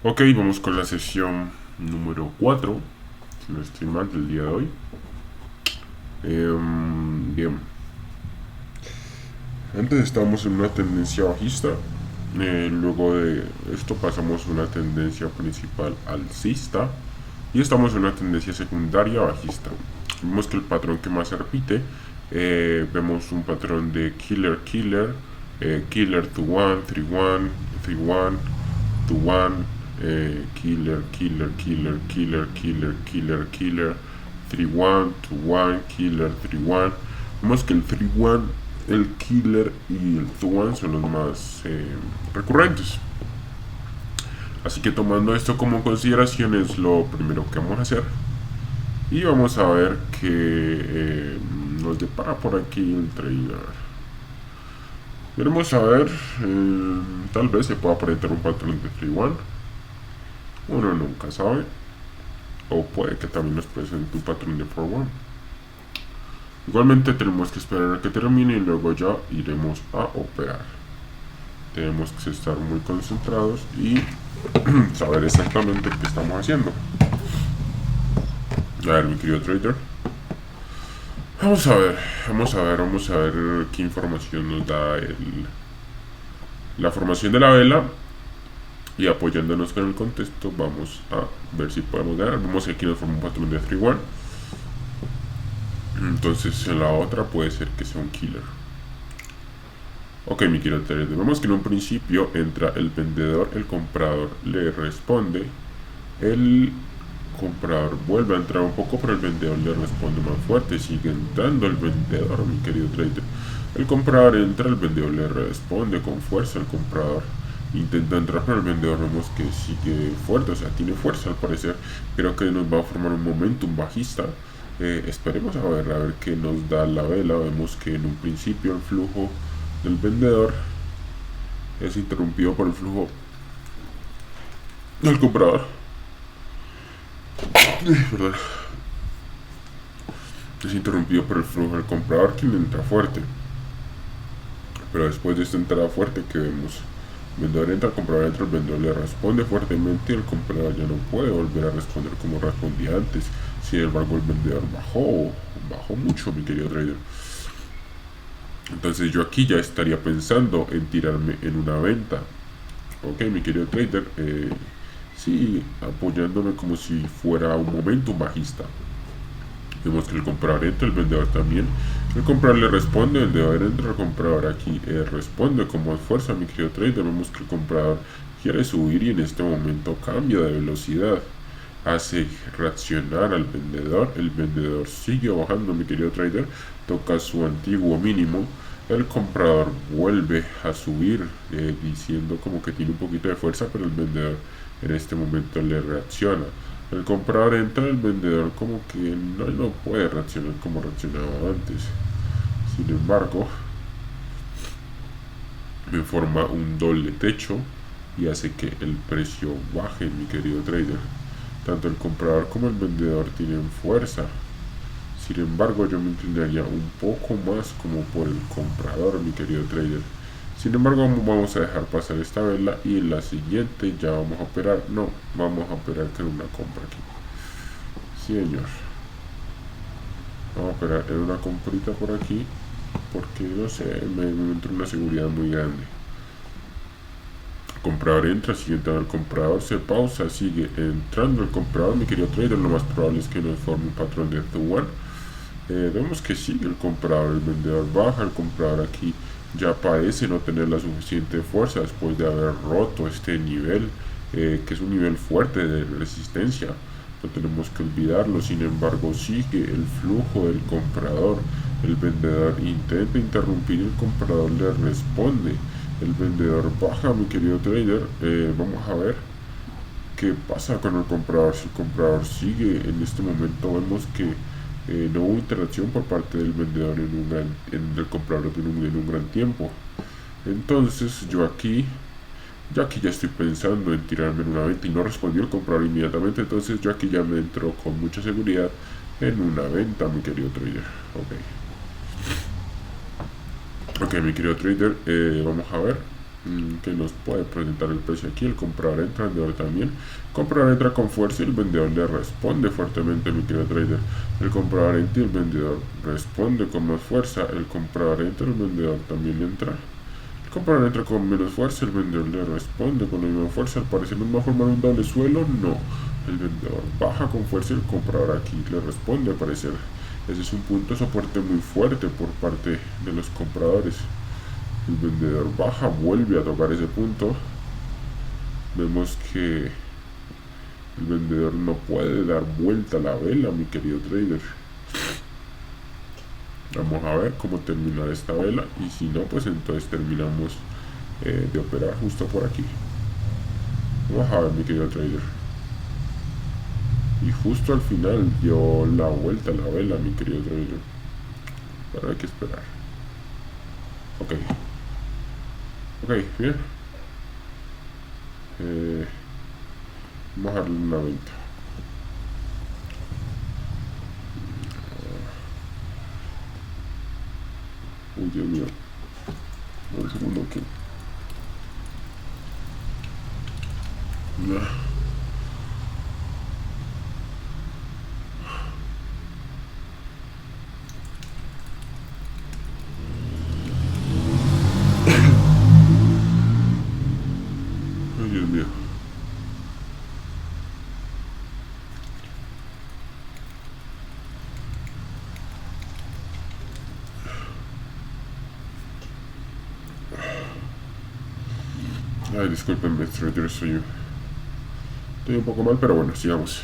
Ok, vamos con la sesión número 4, si no estoy mal, del día de hoy. Bien, antes estábamos en una tendencia bajista, luego de esto pasamos a una tendencia principal alcista y estamos en una tendencia secundaria bajista. Vemos que el patrón que más se repite, vemos un patrón de killer, killer, killer to one, 3-1, 3-1, to one, killer, killer, killer, killer, killer, killer, killer, 3-1, to one, killer, 3-1. Vemos que el 3-1, el killer y el to one son los más recurrentes. Así que tomando esto como consideración es lo primero que vamos a hacer. Y vamos a ver qué nos depara por aquí el trader. Veremos a ver, tal vez se pueda presentar un patrón de 3-1. Uno nunca sabe. O puede que también nos presente un patrón de 4-1. Igualmente tenemos que esperar a que termine y luego ya iremos a operar. Tenemos que estar muy concentrados y saber exactamente qué estamos haciendo. A ver, mi querido trader. Vamos a ver qué información nos da la formación de la vela. Y apoyándonos con el contexto, vamos a ver si podemos ganar. Vemos que aquí nos forma un patrón de 3-1. Entonces en la otra puede ser que sea un killer. Ok, mi querido trader, vemos que en un principio entra el vendedor, el comprador le responde, el comprador vuelve a entrar un poco, pero el vendedor le responde más fuerte, sigue entrando el vendedor, mi querido trader. El comprador entra, el vendedor le responde con fuerza, el comprador intenta entrar, pero el vendedor vemos que sigue fuerte, o sea, tiene fuerza al parecer. Creo que nos va a formar un momentum bajista. Esperemos a ver qué nos da la vela. Vemos que en un principio el flujo del vendedor es interrumpido por el flujo del comprador. Perdón. Es interrumpido por el flujo del comprador, quien entra fuerte. Pero después de esta entrada fuerte que vemos, el vendedor entra, el comprador entra, el vendedor le responde fuertemente y el comprador ya no puede volver a responder como respondía antes. Sin embargo, el vendedor bajó mucho, mi querido trader. Entonces yo aquí ya estaría pensando en tirarme en una venta. Ok, mi querido trader, sí, apoyándome como si fuera un momento bajista. Vemos que el comprador entra, el vendedor también. El comprador le responde, el vendedor entra, el comprador aquí responde con más fuerza, mi querido trader. Vemos que el comprador quiere subir y en este momento cambia de velocidad. Hace reaccionar al vendedor. El vendedor sigue bajando, mi querido trader. Toca su antiguo mínimo. El comprador vuelve a subir, diciendo como que tiene un poquito de fuerza, pero el vendedor en este momento le reacciona. El comprador entra, el vendedor como que no puede reaccionar como reaccionaba antes. Sin embargo, me forma un doble techo y hace que el precio baje, mi querido trader. Tanto el comprador como el vendedor tienen fuerza. Sin embargo, yo me inclinaría un poco más como por el comprador, mi querido trader. Sin embargo, vamos a dejar pasar esta vela y en la siguiente ya vamos a operar. No, vamos a operar con una compra aquí. Sí, señor. Vamos a operar en una comprita por aquí porque no sé, me entró una seguridad muy grande. El comprador entra, sigue entrando el comprador, se pausa, sigue entrando el comprador, mi querido trader. Lo más probable es que nos forme un patrón de 2-1. Vemos que sigue el comprador, el vendedor baja, el comprador aquí ya parece no tener la suficiente fuerza después de haber roto este nivel, que es un nivel fuerte de resistencia. No tenemos que olvidarlo. Sin embargo, sigue el flujo del comprador. El vendedor intenta interrumpir y el comprador le responde. El vendedor baja, mi querido trader. Vamos a ver qué pasa con el comprador. Si el comprador sigue, en este momento vemos que no hubo interacción por parte del vendedor en el comprador en un gran tiempo. Entonces yo aquí ya estoy pensando en tirarme en una venta y no respondió el comprador inmediatamente. Entonces yo aquí ya me entro con mucha seguridad en una venta, mi querido trader. Ok, mi querido trader, vamos a ver. que nos puede presentar el precio aquí. El comprador entra, el vendedor también. El comprador entra con fuerza y el vendedor le responde fuertemente, mi querido trader. El comprador entra y el vendedor responde con más fuerza. El comprador entra, el vendedor también entra. El comprador entra con menos fuerza, el vendedor le responde con la misma fuerza. Al parecer nos va a formar un doble suelo, no. El vendedor baja con fuerza y el comprador aquí le responde, al parecer. Ese es un punto de soporte muy fuerte por parte de los compradores. El vendedor baja, vuelve a tocar ese punto. Vemos que el vendedor no puede dar vuelta a la vela, mi querido trader. Vamos a ver cómo terminar esta vela, y si no, pues entonces terminamos de operar justo por aquí. Vamos a ver, mi querido trader. Y justo al final dio la vuelta a la vela, mi querido trader. Pero hay que esperar. Ok. Ok, bien. Vamos a darle una venta. Uy, Dios mío. Un segundo aquí. Ay, Dios mío. Ay, discúlpenme, trader, estoy un poco mal, pero bueno, sigamos.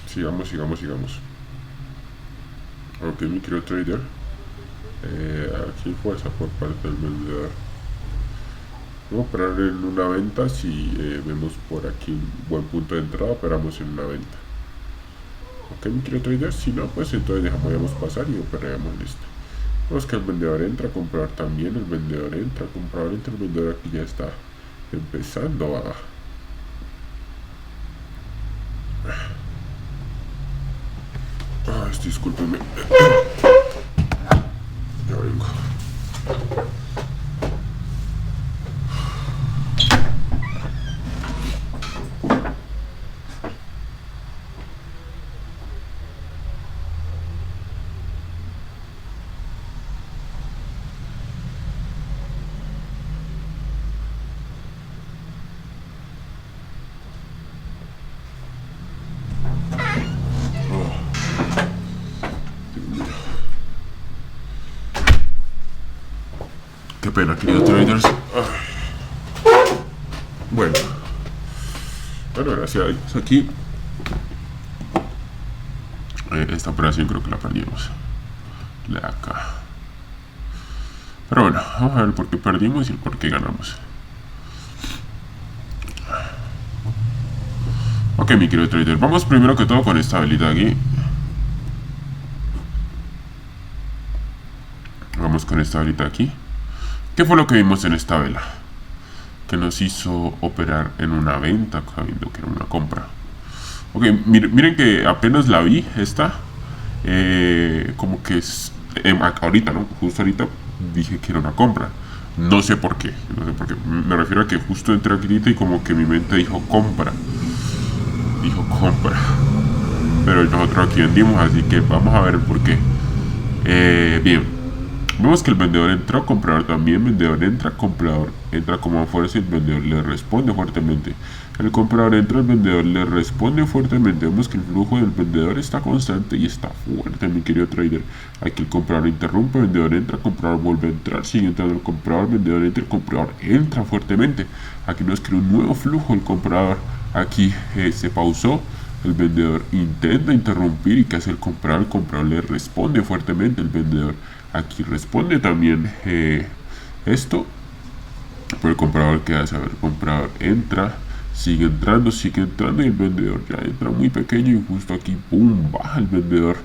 Sigamos. Ok, mi querido trader. Aquí fuerza por parte del vendedor. Vamos a operar en una venta. Si vemos por aquí un buen punto de entrada, operamos en una venta. Ok, mi querido trader. Si no, pues entonces dejamos pasar y operamos. Listo. Vemos que el vendedor entra, comprador también. El vendedor entra, comprador entra. El vendedor aquí ya está empezando a... discúlpenme. Ya vengo. Qué pena, queridos traders. Bueno, gracias a Dios aquí esta operación creo que la perdimos. La acá. Pero bueno, vamos a ver el por qué perdimos y el por qué ganamos. Ok, mi querido trader, vamos primero que todo con esta habilidad aquí. Vamos con esta habilidad aquí. ¿Qué fue lo que vimos en esta vela? Que nos hizo operar en una venta, sabiendo que era una compra. Ok, miren que apenas la vi, esta, como que es, ahorita, ¿no? Justo ahorita dije que era una compra. No sé por qué, me refiero a que justo entré aquí y como que mi mente dijo compra. Pero nosotros aquí vendimos, así que vamos a ver el por qué. Bien. Vemos que el vendedor entró, comprador también, vendedor entra, comprador entra como fuerza y el vendedor le responde fuertemente. El comprador entra, el vendedor le responde fuertemente. Vemos que el flujo del vendedor está constante y está fuerte, mi querido trader. Aquí el comprador interrumpe, el vendedor entra, el comprador vuelve a entrar, sigue entrando el comprador, el vendedor entra, el comprador entra fuertemente. Aquí nos crea un nuevo flujo el comprador. Aquí se pausó. El vendedor intenta interrumpir y ¿qué hace el comprador? El comprador le responde fuertemente, el vendedor aquí responde también esto. Pero el comprador, ¿qué hace? A ver, el comprador entra, sigue entrando y el vendedor ya entra muy pequeño y justo aquí, ¡pum!, baja el vendedor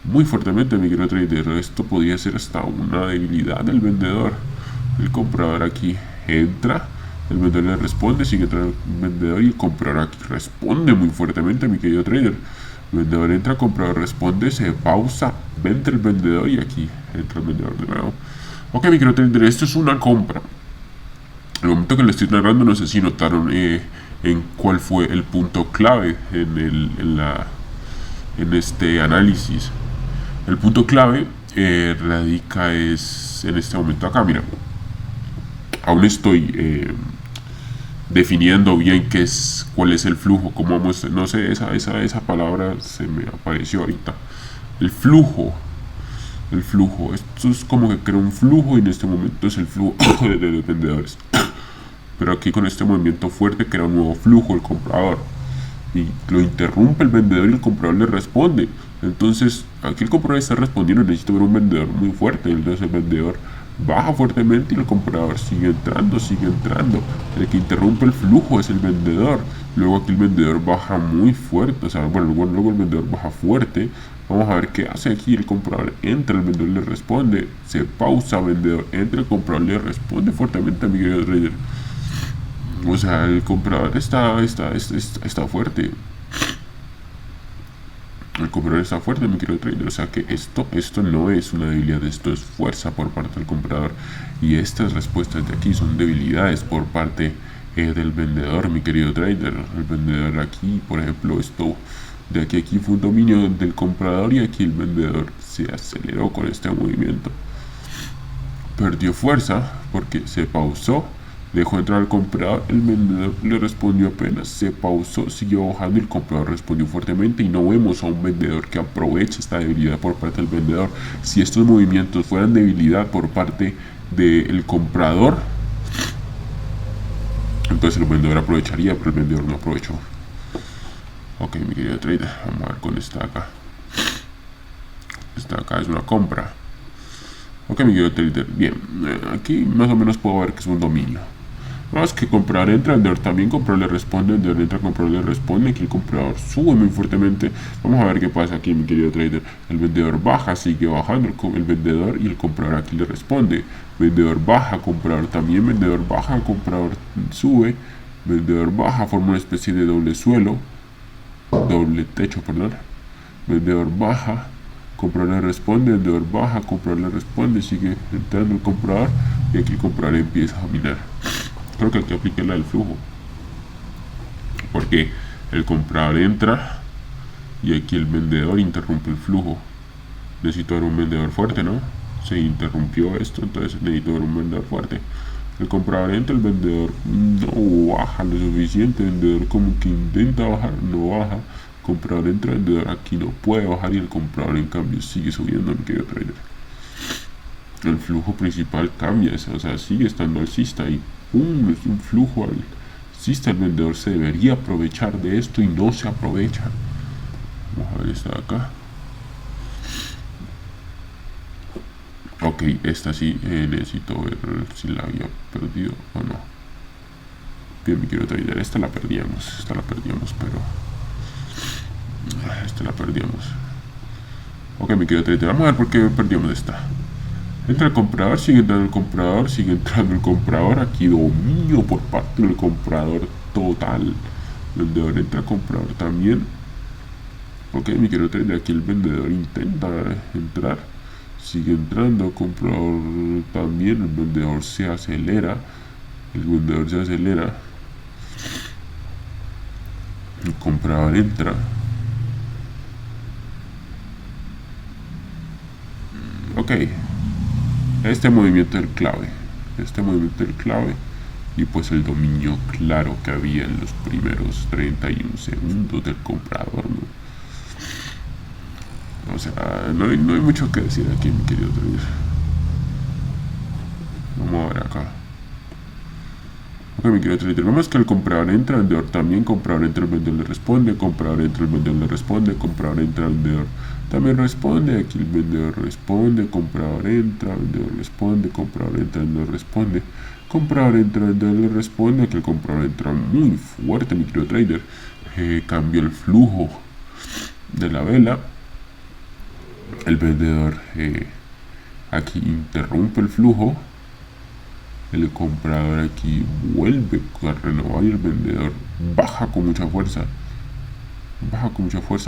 muy fuertemente, mi querido trader. Esto podría ser hasta una debilidad del vendedor. El comprador aquí entra, el vendedor le responde, sigue entrando el vendedor y el comprador aquí responde muy fuertemente, mi querido trader. El vendedor entra, el comprador responde, se pausa, vende el vendedor y aquí entra el vendedor de nuevo. Ok, mi querido trader, esto es una compra. el momento que lo estoy narrando, no sé si notaron en cuál fue el punto clave en este análisis. El punto clave radica es en este momento acá, mira. Aún estoy definiendo bien cuál es el flujo, cómo vamos, no sé, esa palabra se me apareció ahorita. El flujo, esto es como que crea un flujo y en este momento es el flujo de los vendedores. Pero aquí con este movimiento fuerte crea un nuevo flujo el comprador y lo interrumpe el vendedor y el comprador le responde. Entonces aquí el comprador está respondiendo, necesito ver un vendedor muy fuerte. Entonces el vendedor baja fuertemente y el comprador sigue entrando. El que interrumpe el flujo es el vendedor. Luego aquí el vendedor baja muy fuerte, o sea, bueno, luego el vendedor baja fuerte. Vamos a ver qué hace aquí. El comprador entra, el vendedor le responde, se pausa, vendedor entra, el comprador le responde fuertemente a mi querido trader. O sea, el comprador está fuerte. El comprador está fuerte, mi querido trader. O sea que esto no es una debilidad, esto es fuerza por parte del comprador. Y estas respuestas de aquí son debilidades por parte del vendedor, mi querido trader. El vendedor aquí, por ejemplo, esto de aquí fue un dominio del comprador y aquí el vendedor se aceleró con este movimiento. Perdió fuerza porque se pausó. Dejó entrar al comprador, el vendedor le respondió apenas, se pausó, siguió bajando y el comprador respondió fuertemente y no vemos a un vendedor que aproveche esta debilidad por parte del vendedor. Si estos movimientos fueran debilidad por parte del comprador, entonces el vendedor aprovecharía, pero el vendedor no aprovechó. Ok, mi querido trader, vamos a ver con esta acá. Esta acá es una compra. Ok, mi querido trader, bien, aquí más o menos puedo ver que es un dominio. Más que comprar entra, el vendedor también comprador le responde, el vendedor entra, comprador le responde, aquí el comprador sube muy fuertemente. Vamos a ver qué pasa aquí, mi querido trader. El vendedor baja, sigue bajando el vendedor y el comprador aquí le responde. Vendedor baja, comprador también, vendedor baja, comprador sube, vendedor baja, forma una especie de doble techo, perdón. Vendedor baja, comprador le responde, vendedor baja, comprador le responde, sigue entrando el comprador y aquí el comprador empieza a minar. Creo que aquí apliqué la del flujo, porque el comprador entra y aquí el vendedor interrumpe el flujo. Necesito ver un vendedor fuerte, ¿no? Se interrumpió esto, entonces necesito ver un vendedor fuerte. El comprador entra, el vendedor no baja lo suficiente, el vendedor como que intenta bajar, no baja. El comprador entra, el vendedor aquí no puede bajar y el comprador en cambio sigue subiendo, mi querido trader. El flujo principal cambia, o sea, sigue estando alcista y es un flujo alcista. El vendedor se debería aprovechar de esto y no se aprovecha. Vamos a ver esta de acá. Ok, esta sí necesito ver si la había perdido o no. Bien, mi querido trader, esta la perdíamos, pero esta la perdíamos. Ok, mi querido trader, vamos a ver por qué perdimos esta. Entra el comprador, sigue entrando el comprador, sigue entrando el comprador. Aquí dominio por parte del comprador total. Vendedor entra, comprador también. Ok, mi querido trader, aquí el vendedor intenta entrar. Sigue entrando, comprador también. El vendedor se acelera. El comprador entra. Ok. Este movimiento es el clave, y pues el dominio claro que había en los primeros 31 segundos del comprador, ¿no? O sea, no hay mucho que decir aquí, mi querido trader. Vamos a ver acá. Ok, mi querido trader, vemos que el comprador entra, el vendedor también, comprador entra, el vendedor le responde, comprador entra, el vendedor le responde, comprador entra, el vendedor también responde, aquí el vendedor responde, comprador entra, el vendedor responde, comprador entra, el vendedor responde, comprador entra, el vendedor le responde, aquí el comprador entra muy fuerte, mi querido trader. Cambia el flujo de la vela, el vendedor aquí interrumpe el flujo, el comprador aquí vuelve a renovar y el vendedor baja con mucha fuerza,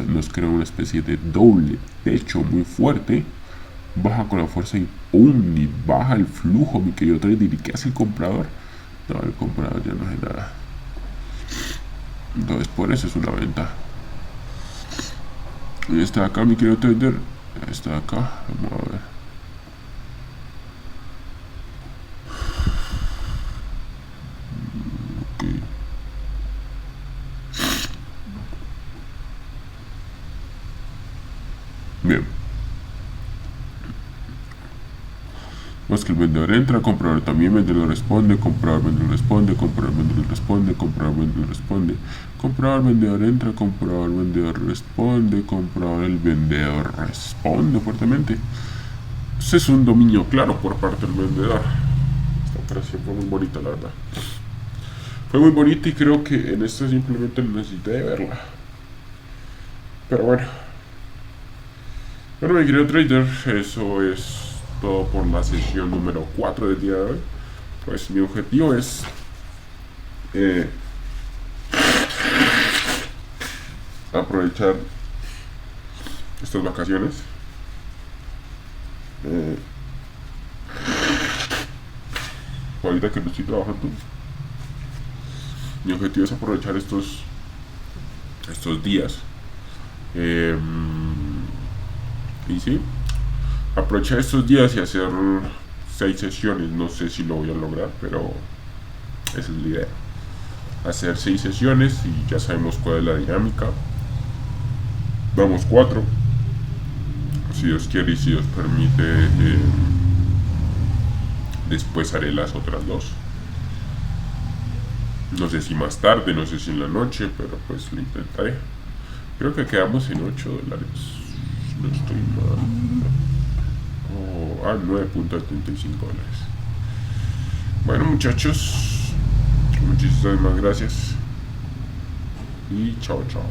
nos crea una especie de doble techo muy fuerte, baja con la fuerza y ¡pum! Y baja el flujo, mi querido trader. ¿Y qué hace el comprador? No, el comprador ya no sé nada. Entonces por eso es una venta. Y está acá mi querido trader. Está acá. Vamos a ver. Ok. Bien. No es que el vendedor entra, comprador también, vendedor responde, comprador, vendedor responde, comprador, vendedor responde, comprador, vendedor responde, comprador, vendedor entra, comprador, vendedor responde, comprador, el vendedor responde fuertemente. Ese es un dominio claro por parte del vendedor. Esta operación fue muy bonita, la verdad. Fue muy bonita y creo que en esta simplemente necesité de verla. Pero bueno. Bueno, mi querido trader, eso es todo por la sesión número 4 del día de hoy. Pues mi objetivo es aprovechar estas vacaciones. Eh, Ahorita que no estoy trabajando, mi objetivo es aprovechar estos días. Y sí, aprovechar estos días y hacer 6 sesiones. No sé si lo voy a lograr, pero esa es la idea. Hacer 6 sesiones y ya sabemos cuál es la dinámica. Vamos 4. Si Dios quiere y si Dios permite, después haré las otras 2. No sé si más tarde, no sé si en la noche, pero pues lo intentaré. Creo que quedamos en $8. No estoy mal. $9.75. Bueno, muchachos, muchísimas gracias. Y chao, chao.